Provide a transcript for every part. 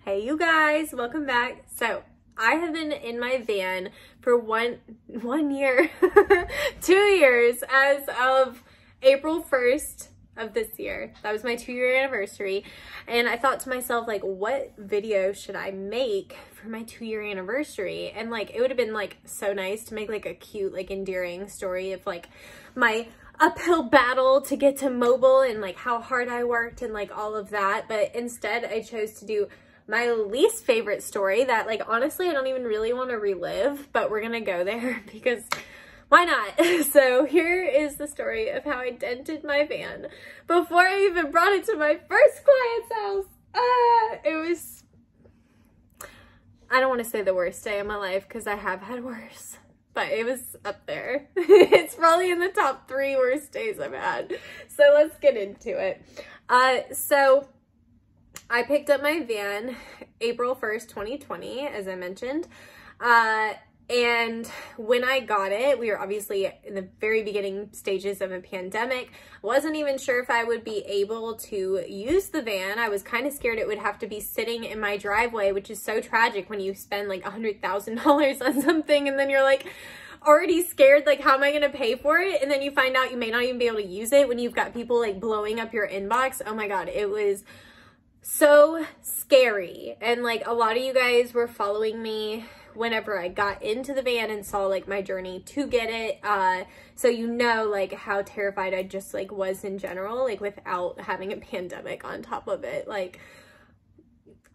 Hey you guys, welcome back. So I have been in my van for one year, 2 years as of April 1st of this year. That was my 2-year anniversary. And I thought to myself, like, what video should I make for my 2-year anniversary? And like, it would have been like so nice to make like a cute, like endearing story of like my uphill battle to get to mobile and like how hard I worked and like all of that. But instead I chose to do my least favorite story that, like, honestly, I don't even really want to relive, but we're gonna go there because why not? So here is the story of how I dented my van before I even brought it to my first client's house. It was, I don't want to say the worst day of my life because I have had worse, but it was up there. It's probably in the top 3 worst days I've had. So let's get into it. So I picked up my van April 1st, 2020, as I mentioned. And when I got it, we were obviously in the very beginning stages of a pandemic. I wasn't even sure if I would be able to use the van. I was kind of scared it would have to be sitting in my driveway, which is so tragic when you spend like $100,000 on something and then you're like already scared, like, how am I going to pay for it? And then you find out you may not even be able to use it when you've got people like blowing up your inbox. Oh my God, it was so scary. And like, a lot of you guys were following me whenever I got into the van and saw like my journey to get it. So you know like how terrified I just like was in general, like without having a pandemic on top of it. Like,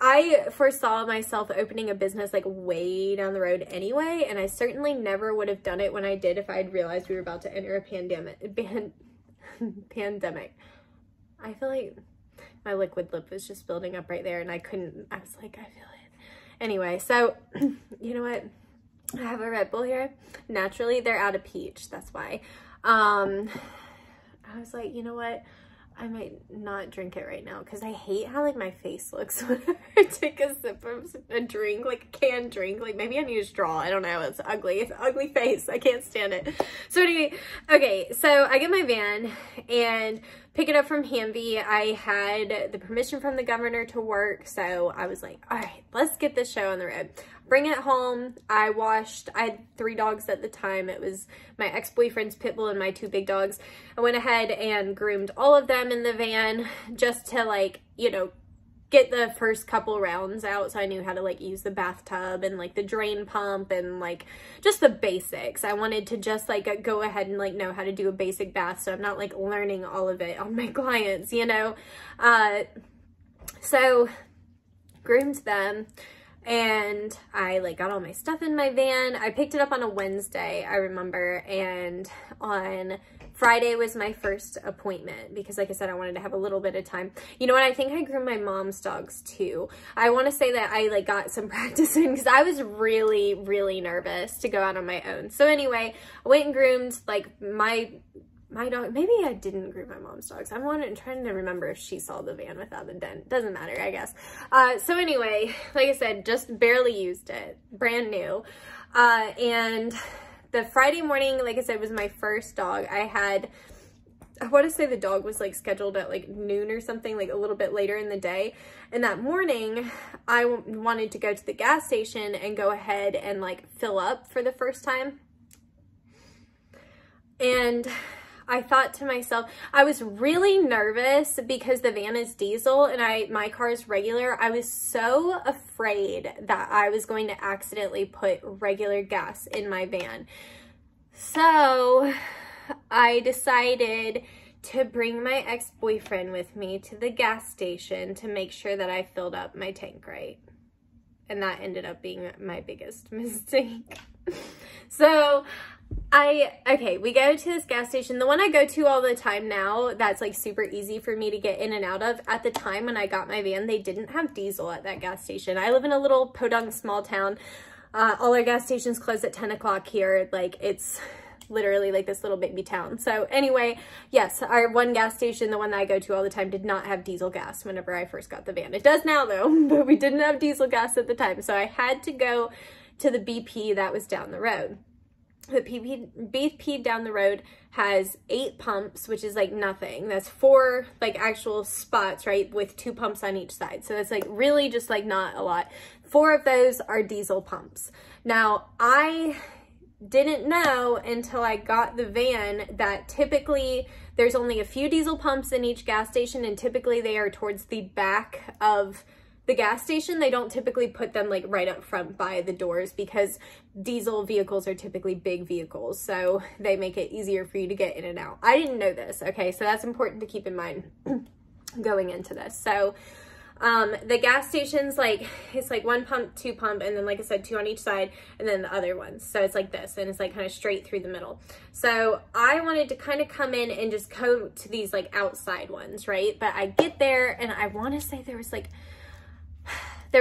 I foresaw myself opening a business like way down the road anyway, and I certainly never would have done it when I did if I had realized we were about to enter a pandemic. I feel like my liquid lip was just building up right there and I was like, I feel it. Anyway, so you know what? I have a Red Bull here. Naturally, they're out of peach. That's why. I was like, you know what? I might not drink it right now because I hate how like my face looks whenever I take a sip of a drink, like a canned drink. Like, maybe I need a straw. I don't know. It's ugly. It's an ugly face. I can't stand it. So anyway, okay, so I get my van and pick it up from Hamby. I had the permission from the governor to work, so I was like, all right, let's get this show on the road. Bring it home. I had 3 dogs at the time. It was my ex-boyfriend's pit bull and my 2 big dogs. I went ahead and groomed all of them in the van just to, like, you know, get the first couple rounds out so I knew how to like use the bathtub and like the drain pump and like just the basics. I wanted to just like go ahead and like know how to do a basic bath so I'm not like learning all of it on my clients, you know. So groomed them and I like got all my stuff in my van. I picked it up on a Wednesday, I remember, and on Friday was my first appointment because, like I said, I wanted to have a little bit of time. You know what? I think I groomed my mom's dogs too. I want to say that I like got some practice in because I was really, really nervous to go out on my own. So anyway, I went and groomed like my dog. Maybe I didn't groom my mom's dogs. I'm trying to remember if she saw the van without the dent. Doesn't matter, I guess. So anyway, like I said, just barely used it. Brand new. And the Friday morning, like I said, was my first dog. I want to say the dog was like scheduled at like noon or something, like a little bit later in the day. And that morning, I wanted to go to the gas station and go ahead and like fill up for the first time. And I thought to myself, I was really nervous because the van is diesel and my car is regular. I was so afraid that I was going to accidentally put regular gas in my van. So I decided to bring my ex-boyfriend with me to the gas station to make sure that I filled up my tank right. And that ended up being my biggest mistake. So we go to this gas station, the one I go to all the time now, that's like super easy for me to get in and out of. At the time when I got my van, they didn't have diesel at that gas station. I live in a little podunk small town. All our gas stations close at 10 o'clock here. Like, it's literally like this little baby town. So anyway, yes, our one gas station, the one that I go to all the time, did not have diesel gas whenever I first got the van. It does now though, but we didn't have diesel gas at the time. So I had to go to the BP that was down the road. the BP down the road has 8 pumps, which is like nothing. That's 4 like actual spots, right, with 2 pumps on each side. So it's like really just like not a lot. 4 of those are diesel pumps. Now, I didn't know until I got the van that typically there's only a few diesel pumps in each gas station, and typically they are towards the back of the gas station. They don't typically put them like right up front by the doors because diesel vehicles are typically big vehicles, so they make it easier for you to get in and out. I didn't know this, okay? So that's important to keep in mind going into this. So the gas stations, like, it's like 1 pump, 2 pump, and then like I said, 2 on each side, and then the other ones. So it's like this, and it's like kind of straight through the middle. So I wanted to kind of come in and just go to these like outside ones, right? But I get there, and I want to say there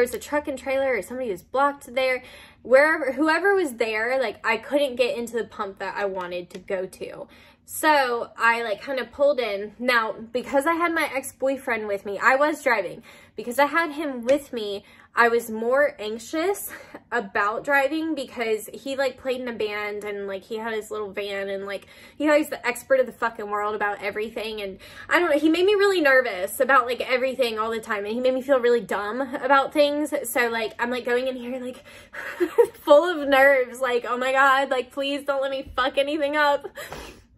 was a truck and trailer, or somebody was blocked there. Whoever was there, like, I couldn't get into the pump that I wanted to go to. So I like kind of pulled in. Now, because I had my ex-boyfriend with me, I was driving. Because I had him with me, I was more anxious about driving because he like played in a band, and like he had his little van, and like he's the expert of the fucking world about everything. And I don't know, he made me really nervous about like everything all the time, and he made me feel really dumb about things. So like I'm like going in here like full of nerves, like, oh my God, like please don't let me fuck anything up.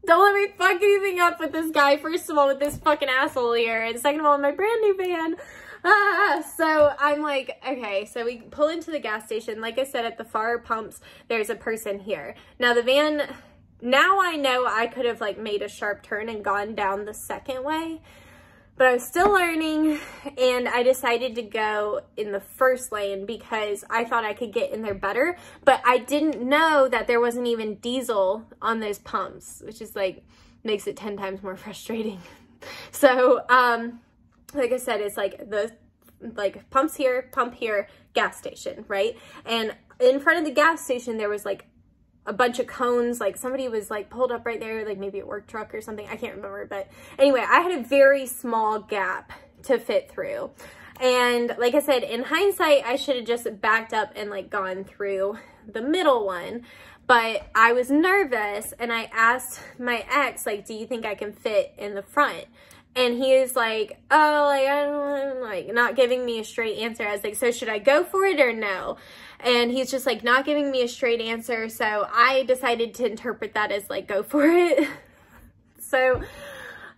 Don't let me fuck anything up with this guy, first of all, with this fucking asshole here, and second of all, in my brand new van. So I'm like, okay, so we pull into the gas station. Like I said, at the far pumps, there's a person here. Now the van, now I know I could have like made a sharp turn and gone down the second way, but I was still learning, and I decided to go in the first lane because I thought I could get in there better, but I didn't know that there wasn't even diesel on those pumps, which is like, makes it 10 times more frustrating. So, like I said, it's like the, like pumps here, pump here, gas station, right? And in front of the gas station, there was like a bunch of cones, like somebody was like pulled up right there, like maybe a work truck or something, I can't remember. But anyway, I had a very small gap to fit through. And like I said, in hindsight, I should have just backed up and like gone through the middle one. But I was nervous, and I asked my ex, like, do you think I can fit in the front? And he is like, oh, like, I don't, like, not giving me a straight answer. I was like, so should I go for it or no? And he's just like not giving me a straight answer. So I decided to interpret that as like, go for it. So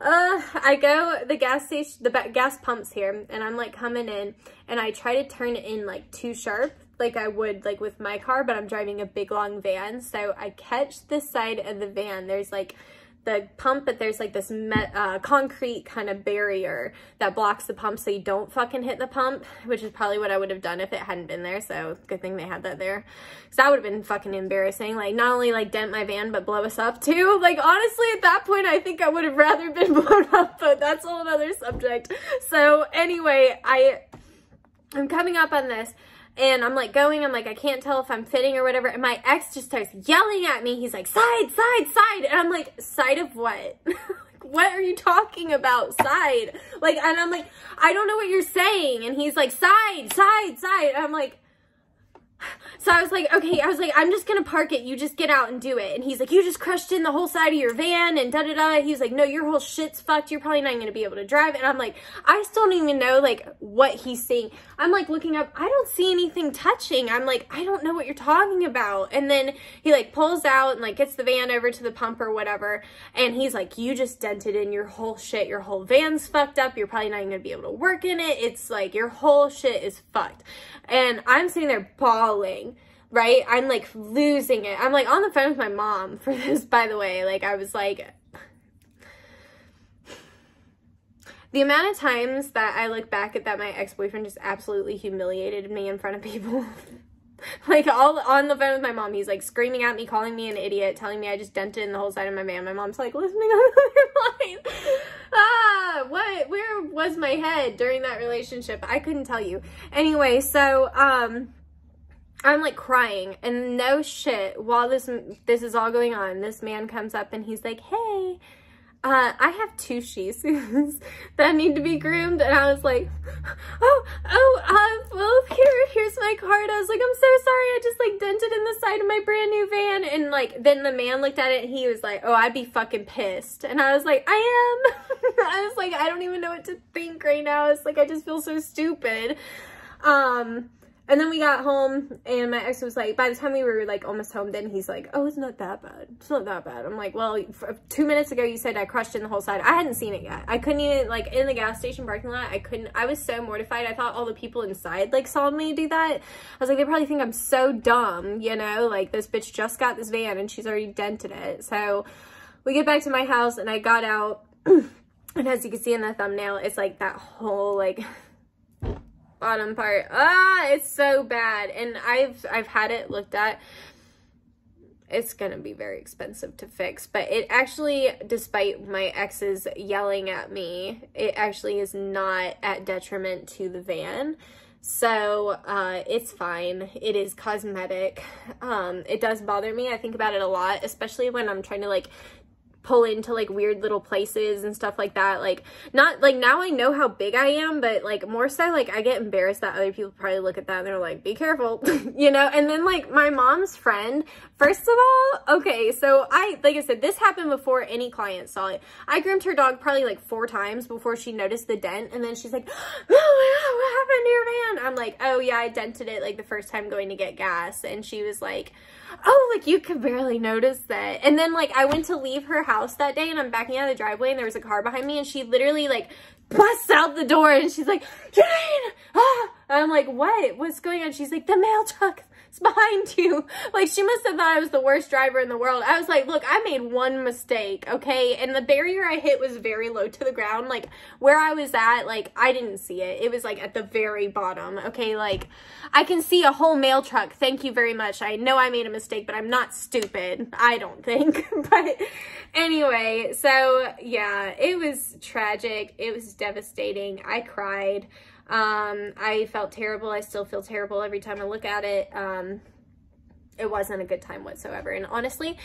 I go the gas station, the gas pumps here, and I'm like coming in, and I try to turn in like too sharp, like I would like with my car, but I'm driving a big long van. So I catch the side of the van. There's like the pump, but there's like this concrete kind of barrier that blocks the pump so you don't fucking hit the pump, which is probably what I would have done if it hadn't been there. So good thing they had that there, because that would have been fucking embarrassing. Like, not only like dent my van, but blow us up too. Like, honestly, at that point, I think I would have rather been blown up, but that's a whole other subject. So anyway, I'm coming up on this, and I'm like going, I'm like, I can't tell if I'm fitting or whatever. And my ex just starts yelling at me. He's like, side, side, side. And I'm like, side of what? What are you talking about? Side. Like, and I'm like, I don't know what you're saying. And he's like, side, side, side. And I'm like, so I was like, okay, I was like, I'm just going to park it. You just get out and do it. And he's like, you just crushed in the whole side of your van and da-da-da. He's like, no, your whole shit's fucked. You're probably not going to be able to drive. And I'm like, I still don't even know, like, what he's saying. I'm like looking up. I don't see anything touching. I'm like, I don't know what you're talking about. And then he like pulls out and like gets the van over to the pump or whatever. And he's like, you just dented in your whole shit. Your whole van's fucked up. You're probably not even going to be able to work in it. It's like your whole shit is fucked. And I'm sitting there bawling, right? I'm like losing it. I'm like on the phone with my mom for this, by the way. Like, I was like, the amount of times that I look back at that, my ex-boyfriend just absolutely humiliated me in front of people. Like, all on the phone with my mom, he's like screaming at me, calling me an idiot, telling me I just dented in the whole side of my van. My mom's like listening on the other line. Where was my head during that relationship? I couldn't tell you. Anyway, so I'm like crying, and no shit, while this is all going on, this man comes up and he's like, hey, I have 2 Shih Tzus that need to be groomed. And I was like, well, here's my card. I was like, I'm so sorry. I just like dented in the side of my brand new van. And like, then the man looked at it and he was like, oh, I'd be fucking pissed. And I was like, I am. I was like, I don't even know what to think right now. It's like, I just feel so stupid. And then we got home and my ex was like, by the time we were like almost home, then he's like, oh, it's not that bad. It's not that bad. I'm like, well, 2 minutes ago you said I crushed in the whole side. I hadn't seen it yet. I couldn't even, like, in the gas station parking lot, I was so mortified. I thought all the people inside like saw me do that. I was like, they probably think I'm so dumb, you know, like this bitch just got this van and she's already dented it. So we get back to my house and I got out and as you can see in the thumbnail, it's like that whole like bottom part. It's so bad. And I've had it looked at. It's gonna be very expensive to fix, but it actually, despite my exes yelling at me, it actually is not at detriment to the van. So it's fine. It is cosmetic. It does bother me. I think about it a lot, especially when I'm trying to like pull into like weird little places and stuff like that. Like, not like, now I know how big I am, but like more so like I get embarrassed that other people probably look at that and they're like, be careful. You know. And then like my mom's friend, first of all, okay, so like I said, this happened before any client saw it. I groomed her dog probably like 4 times before she noticed the dent, and then she's like, oh my god, what happened to your van? I'm like, oh yeah, I dented it like the first time going to get gas. And she was like, oh, like you could barely notice that. And then like I went to leave her house that day and I'm backing out of the driveway and there was a car behind me and she literally like busts out the door and she's like, Jane! Ah! And I'm like, what's going on? She's like, the mail truck is behind you. Like, she must have thought I was the worst driver in the world. I was like, look, I made one mistake, okay? And the barrier I hit was very low to the ground. Like, where I was at, like, I didn't see it. It was, like, at the very bottom, okay? Like, I can see a whole mail truck. Thank you very much. I know I made a mistake, but I'm not stupid. I don't think. But anyway, so, yeah, it was tragic. It was devastating. I cried. I felt terrible. I still feel terrible every time I look at it. It wasn't a good time whatsoever. And honestly,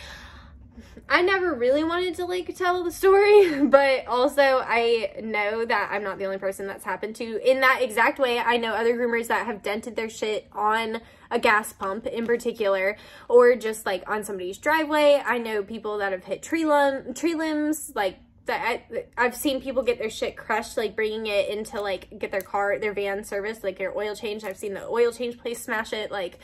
I never really wanted to like tell the story, but also I know that I'm not the only person that's happened to in that exact way. I know other groomers that have dented their shit on a gas pump in particular, or just like on somebody's driveway. I know people that have hit tree limbs, like that. I've seen people get their shit crushed, like bringing it into like get their van serviced, like their oil change. I've seen the oil change place smash it. Like,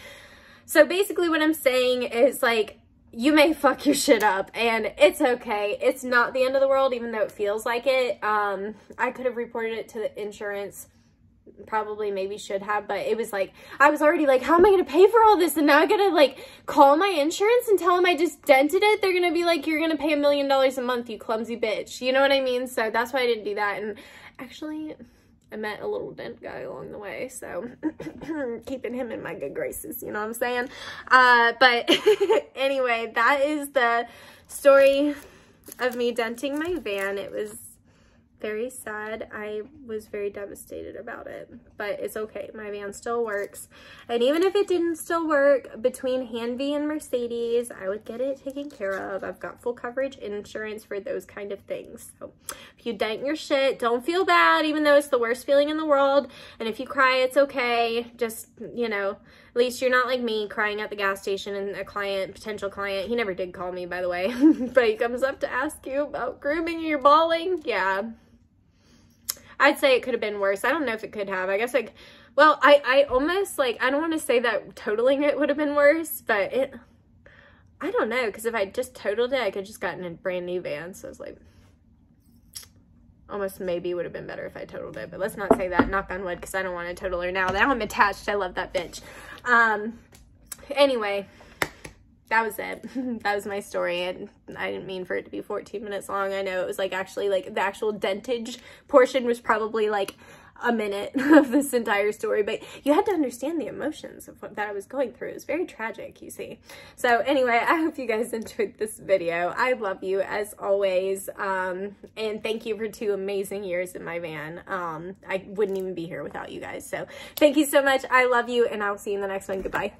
so basically what I'm saying is like, you may fuck your shit up and it's okay. It's not the end of the world, even though it feels like it. I could have reported it to the insurance, probably maybe should have, but it was like, I was already like, how am I going to pay for all this? And now I got to like call my insurance and tell them I just dented it. They're going to be like, you're going to pay $1 million a month, you clumsy bitch. You know what I mean? So that's why I didn't do that. And actually, I met a little dent guy along the way, so keeping him in my good graces, you know what I'm saying? But anyway, that is the story of me denting my van. It was very sad. I was very devastated about it, but it's okay. My van still works. And even if it didn't still work, between Hanvey and Mercedes, I would get it taken care of. I've got full coverage insurance for those kind of things. So if you dent your shit, don't feel bad, even though it's the worst feeling in the world. And if you cry, it's okay. Just, you know, at least you're not like me crying at the gas station and a potential client, he never did call me, by the way, but he comes up to ask you about grooming and you're bawling. Yeah. I'd say it could have been worse. I don't know if it could have. I guess like, well, I almost like, I don't want to say that totaling it would have been worse, but I don't know. Because if I just totaled it, I could just gotten a brand new van. So it's like, almost maybe would have been better if I totaled it. But let's not say that, knock on wood, because I don't want to total her now. Now I'm attached. I love that bitch. Anyway, that was it. That was my story, and I didn't mean for it to be 14 minutes long. I know it was like actually like the actual dentage portion was probably like a minute of this entire story, but you had to understand the emotions of that I was going through. It was very tragic, you see. So anyway, I hope you guys enjoyed this video. I love you as always, and thank you for 2 amazing years in my van. I wouldn't even be here without you guys. So thank you so much. I love you, and I'll see you in the next one. Goodbye.